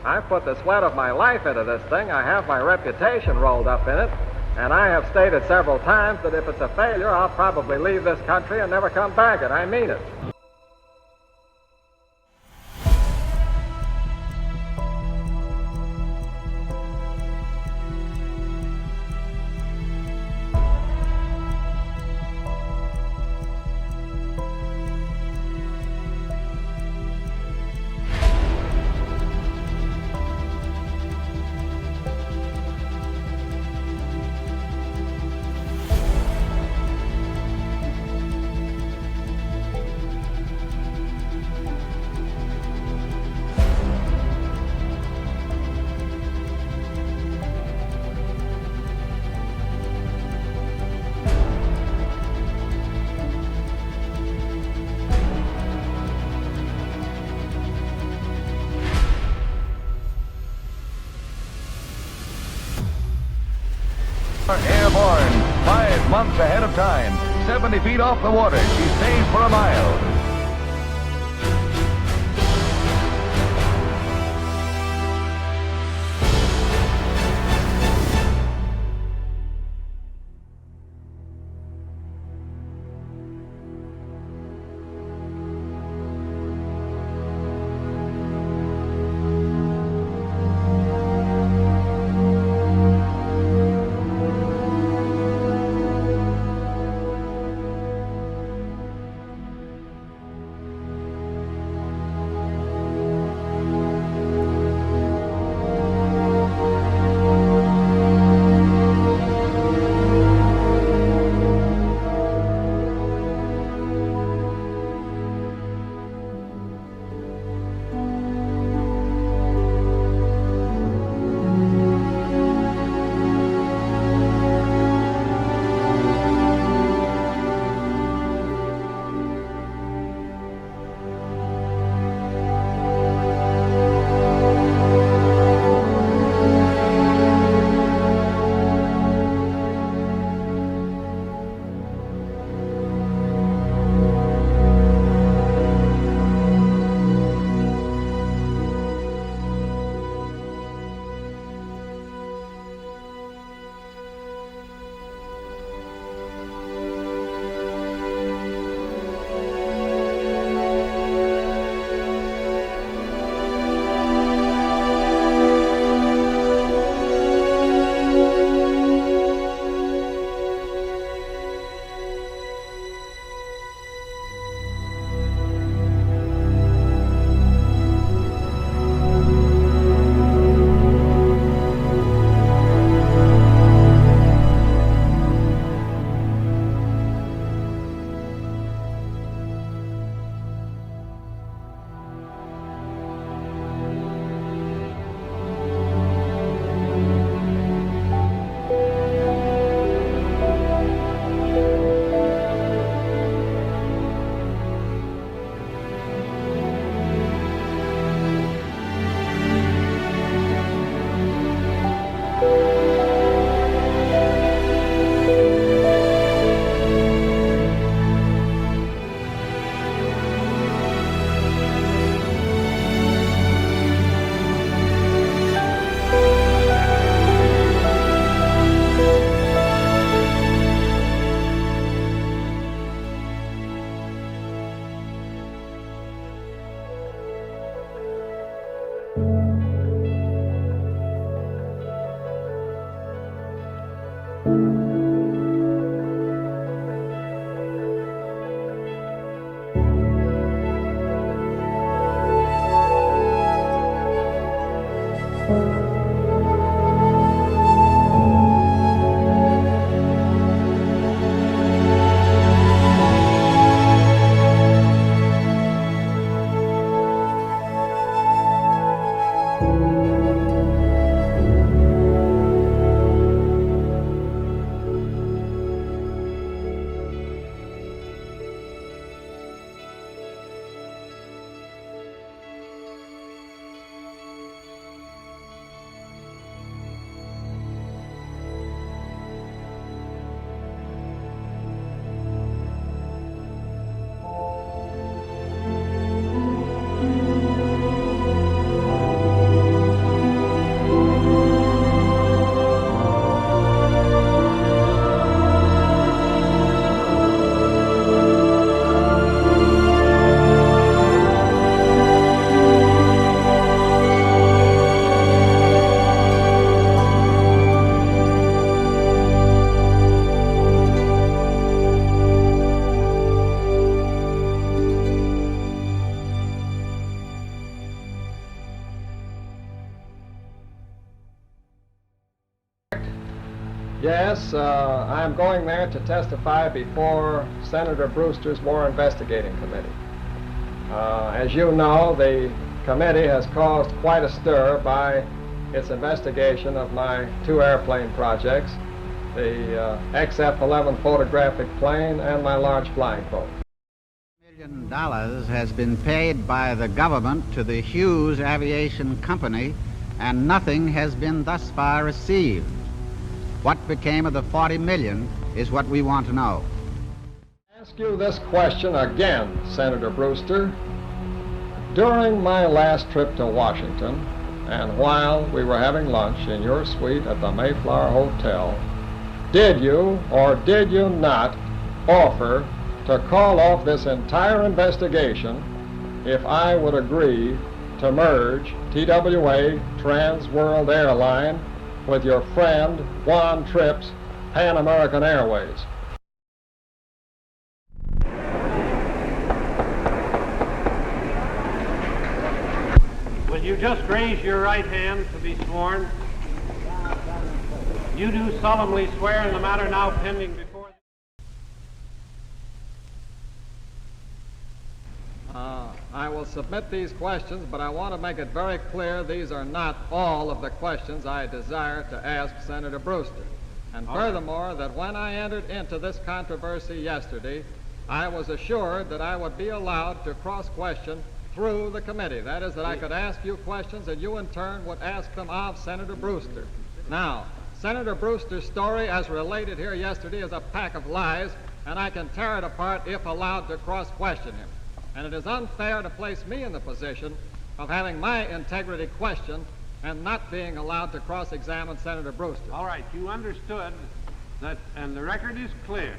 I've put the sweat of my life into this thing. I have my reputation rolled up in it. And I have stated several times that if it's a failure, I'll probably leave this country and never come back, and I mean it. Airborne, 5 months ahead of time, 70 feet off the water. She stays for a mile. Yes, I'm going there to testify before Senator Brewster's War Investigating Committee. As you know, the committee has caused quite a stir by its investigation of my two airplane projects, the XF-11 photographic plane and my large flying boat. $1 million has been paid by the government to the Hughes Aviation Company, and nothing has been thus far received. What became of the $40 million is what we want to know. I ask you this question again, Senator Brewster. During my last trip to Washington, and while we were having lunch in your suite at the Mayflower Hotel, did you or did you not offer to call off this entire investigation if I would agree to merge TWA Trans World Airline with your friend Juan Tripp's Pan American Airways? Will you just raise your right hand to be sworn? You do solemnly swear in the matter now pending before I will submit these questions, but I want to make it very clear these are not all of the questions I desire to ask Senator Brewster. And furthermore, that when I entered into this controversy yesterday, I was assured that I would be allowed to cross-question through the committee. That is, that I could ask you questions and you in turn would ask them of Senator Brewster. Now, Senator Brewster's story as related here yesterday is a pack of lies, and I can tear it apart if allowed to cross-question him. And it is unfair to place me in the position of having my integrity questioned and not being allowed to cross-examine Senator Brewster. All right, you understood that, and the record is clear,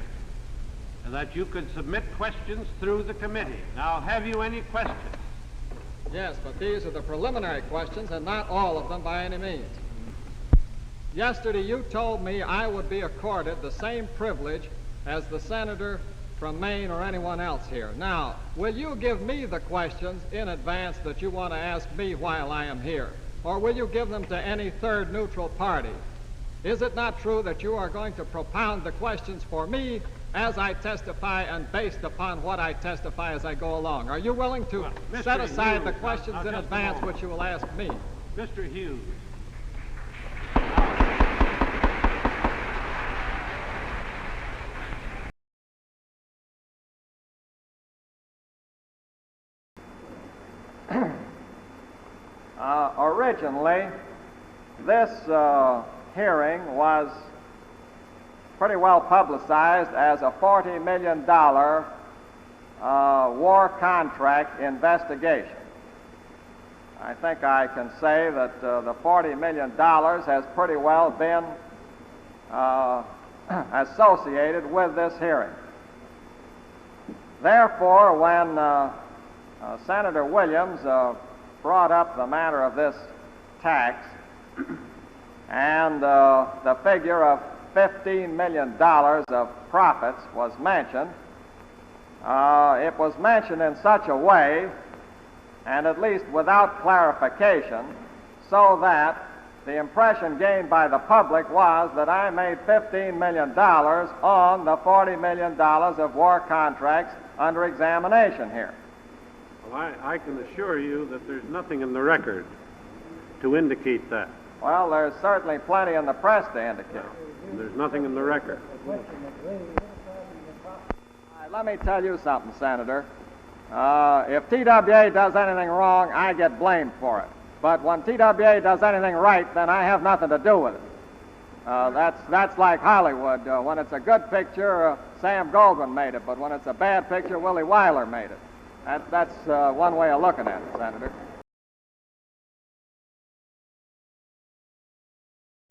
that you could submit questions through the committee. Now, have you any questions? Yes, but these are the preliminary questions and not all of them by any means. Yesterday you told me I would be accorded the same privilege as the senator from Maine or anyone else here. Now, will you give me the questions in advance that you want to ask me while I am here? Or will you give them to any third neutral party? Is it not true that you are going to propound the questions for me as I testify and based upon what I testify as I go along? Are you willing to set aside the questions in advance which you will ask me? Mr. Hughes. Originally, this hearing was pretty well publicized as a $40 million war contract investigation. I think I can say that the $40 million has pretty well been associated with this hearing. Therefore, when Senator Williams brought up the matter of this tax and the figure of $15 million of profits was mentioned, it was mentioned in such a way, and at least without clarification, so that the impression gained by the public was that I made $15 million on the $40 million of war contracts under examination here. Well, I can assure you that there's nothing in the record to indicate that. Well, there's certainly plenty in the press to indicate. And there's nothing in the record. All right, let me tell you something, Senator. If TWA does anything wrong, I get blamed for it. But when TWA does anything right, then I have nothing to do with it. That's like Hollywood. When it's a good picture, Sam Goldwyn made it, but when it's a bad picture, Willie Wyler made it. That's one way of looking at it, Senator.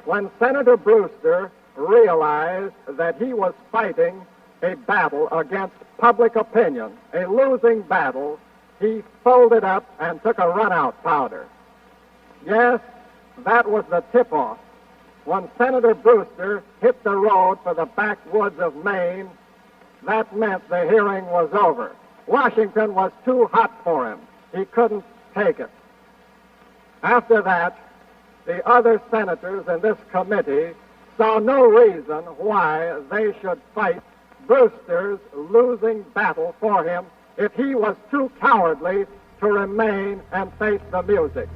When Senator Brewster realized that he was fighting a battle against public opinion, a losing battle, he folded up and took a run-out powder. Yes, that was the tip-off. When Senator Brewster hit the road for the backwoods of Maine, that meant the hearing was over. Washington was too hot for him. He couldn't take it. After that, the other senators in this committee saw no reason why they should fight Brewster's losing battle for him if he was too cowardly to remain and face the music.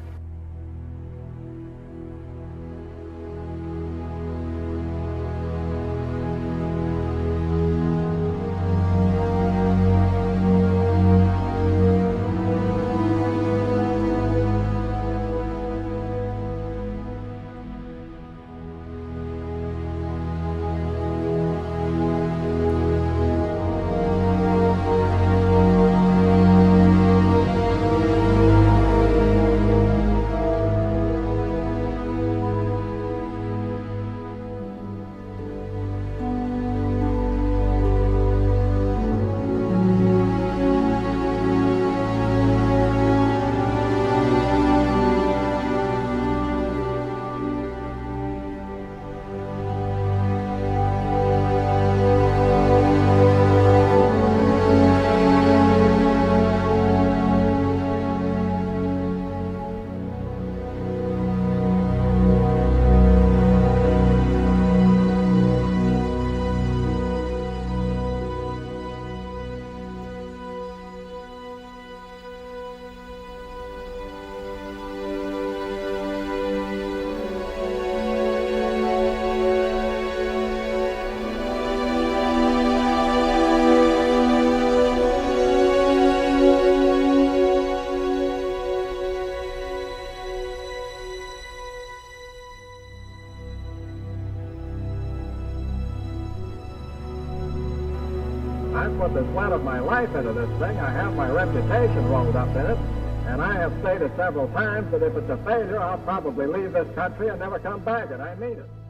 I put the sweat of my life into this thing. I have my reputation rolled up in it. And I have stated several times that if it's a failure, I'll probably leave this country and never come back. And I mean it.